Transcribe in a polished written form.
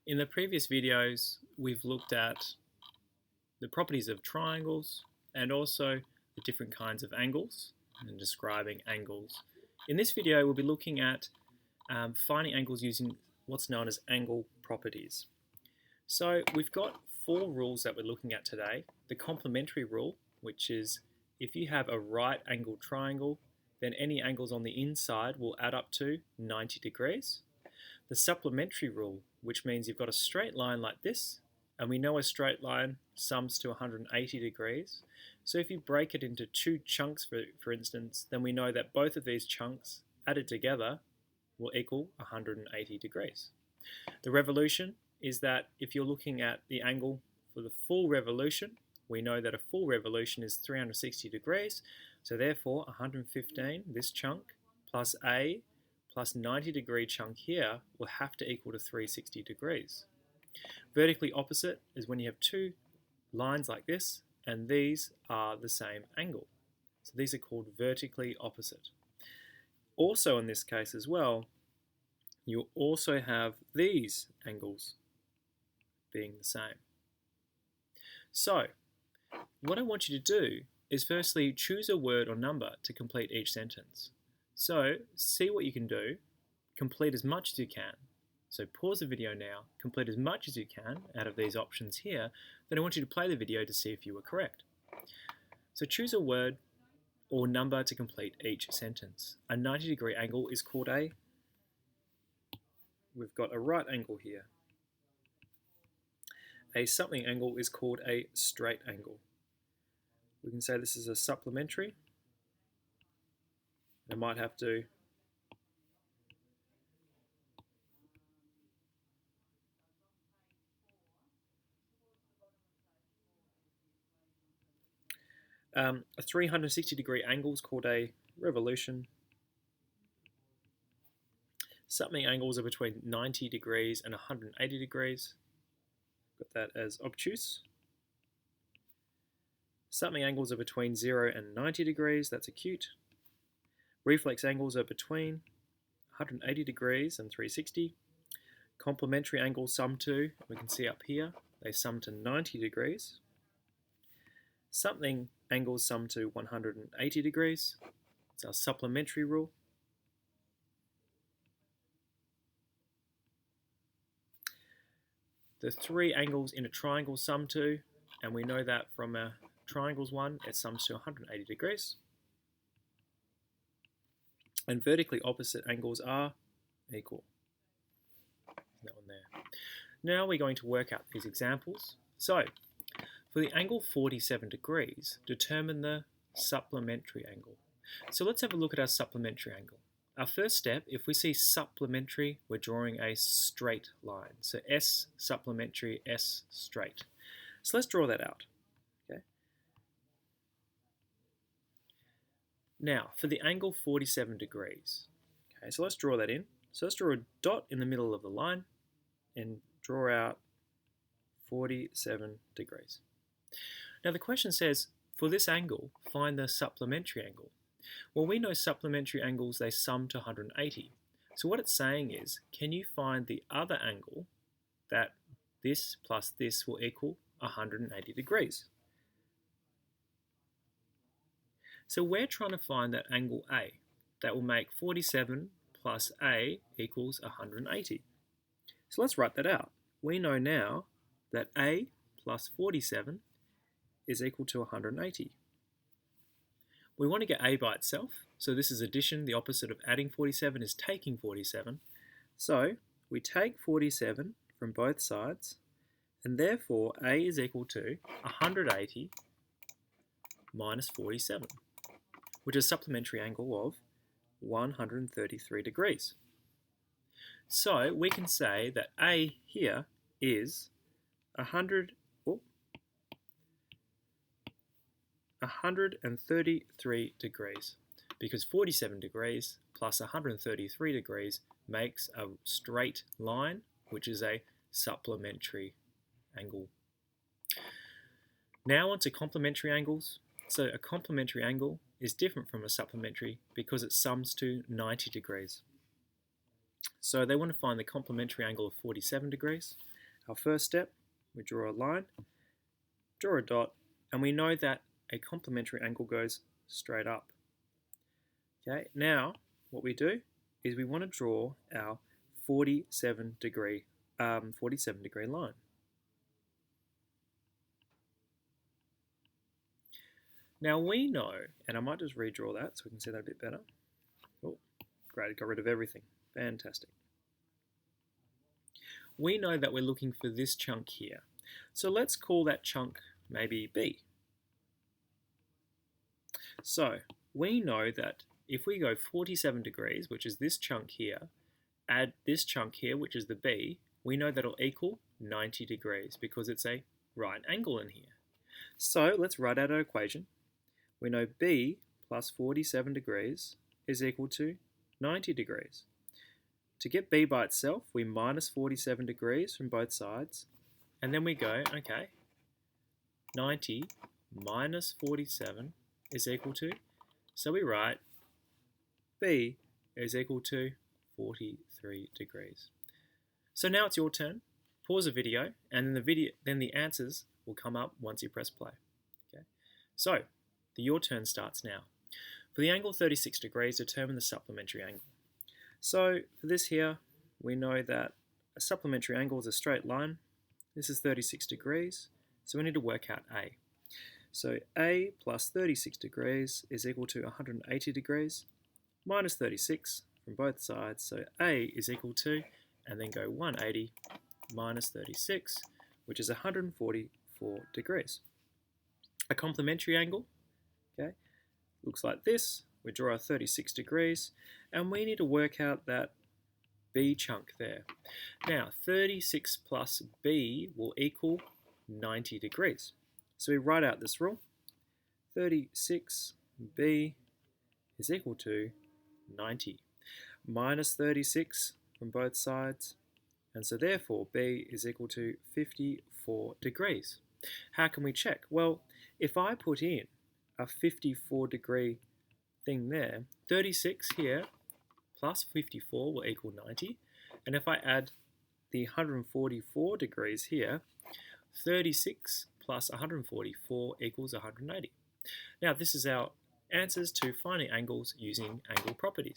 In the previous videos, we've looked at the properties of triangles and also the different kinds of angles and describing angles. In this video, we'll be looking at finding angles using what's known as angle properties. So we've got four rules that we're looking at today. The complementary rule, which is if you have a right angled triangle, then any angles on the inside will add up to 90 degrees. The supplementary rule, which means you've got a straight line like this, and we know a straight line sums to 180 degrees. So if you break it into two chunks, for instance, then we know that both of these chunks added together will equal 180 degrees. The revolution is that if you're looking at the angle for the full revolution, we know that a full revolution is 360 degrees. So therefore 115, this chunk, plus A plus 90 degree chunk here will have to equal to 360 degrees. Vertically opposite is when you have two lines like this and these are the same angle. So these are called vertically opposite. Also in this case as well, you also have these angles being the same. So what I want you to do is firstly choose a word or number to complete each sentence. So see what you can do, complete as much as you can. So pause the video now, complete as much as you can out of these options here, then I want you to play the video to see if you were correct. So choose a word or number to complete each sentence. A 90-degree angle is called we've got a right angle here. A something angle is called a straight angle. We can say this is a supplementary. I might have to a 360-degree angle is called a revolution. Something angles are between 90 degrees and 180 degrees. Got that as obtuse. Something angles are between 0 and 90 degrees. That's acute. Reflex angles are between 180 degrees and 360. Complementary angles sum to, we can see up here, they sum to 90 degrees. Something angles sum to 180 degrees. It's our supplementary rule. The three angles in a triangle sum to, and we know that from a triangles one, it sums to 180 degrees. And vertically opposite angles are equal. That one there. Now we're going to work out these examples. So, for the angle 47 degrees, determine the supplementary angle. So let's have a look at our supplementary angle. Our first step, if we see supplementary, we're drawing a straight line. So S supplementary, S straight. So let's draw that out. Okay. Now, for the angle 47 degrees, okay, so let's draw that in. So let's draw a dot in the middle of the line and draw out 47 degrees. Now the question says, for this angle, find the supplementary angle. Well, we know supplementary angles, they sum to 180. So what it's saying is, can you find the other angle that this plus this will equal 180 degrees? So we're trying to find that angle A that will make 47 plus A equals 180. So let's write that out. We know now that A plus 47 is equal to 180. We want to get A by itself, so this is addition. The opposite of adding 47 is taking 47. So we take 47 from both sides, and therefore A is equal to 180 minus 47, which is a supplementary angle of 133 degrees. So we can say that A here is 133 degrees, because 47 degrees plus 133 degrees makes a straight line, which is a supplementary angle. Now on to complementary angles. So a complementary angle is different from a supplementary because it sums to 90 degrees. So they want to find the complementary angle of 47 degrees. Our first step, we draw a line, draw a dot, and we know that a complementary angle goes straight up. Okay, now what we do is we want to draw our 47 degree line. Now we know, and I might just redraw that so we can see that a bit better. Oh, great, got rid of everything. Fantastic. We know that we're looking for this chunk here. So let's call that chunk maybe B. So we know that if we go 47 degrees, which is this chunk here, add this chunk here, which is the B, we know that it'll equal 90 degrees because it's a right angle in here. So let's write out our equation. We know B plus 47 degrees is equal to 90 degrees. To get B by itself, we minus 47 degrees from both sides, and then we go, okay, 90 minus 47 is equal to, so we write B is equal to 43 degrees. So now it's your turn. Pause the video, and then the answers will come up once you press play. Okay. So your turn starts now. For the angle 36 degrees, determine the supplementary angle. So for this here, we know that a supplementary angle is a straight line. This is 36 degrees, so we need to work out A. So A plus 36 degrees is equal to 180 degrees minus 36 from both sides. So A is equal to, and then go 180 minus 36, which is 144 degrees. A complementary angle, okay, looks like this. We draw our 36 degrees, and we need to work out that B chunk there. Now, 36 plus B will equal 90 degrees. So we write out this rule. 36B is equal to 90 minus 36 from both sides, and so therefore B is equal to 54 degrees. How can we check? Well, if I put in a 54 degree thing there, 36 here plus 54 will equal 90, and if I add the 144 degrees here, 36 plus 144 equals 180. Now this is our answers to finding angles using angle properties.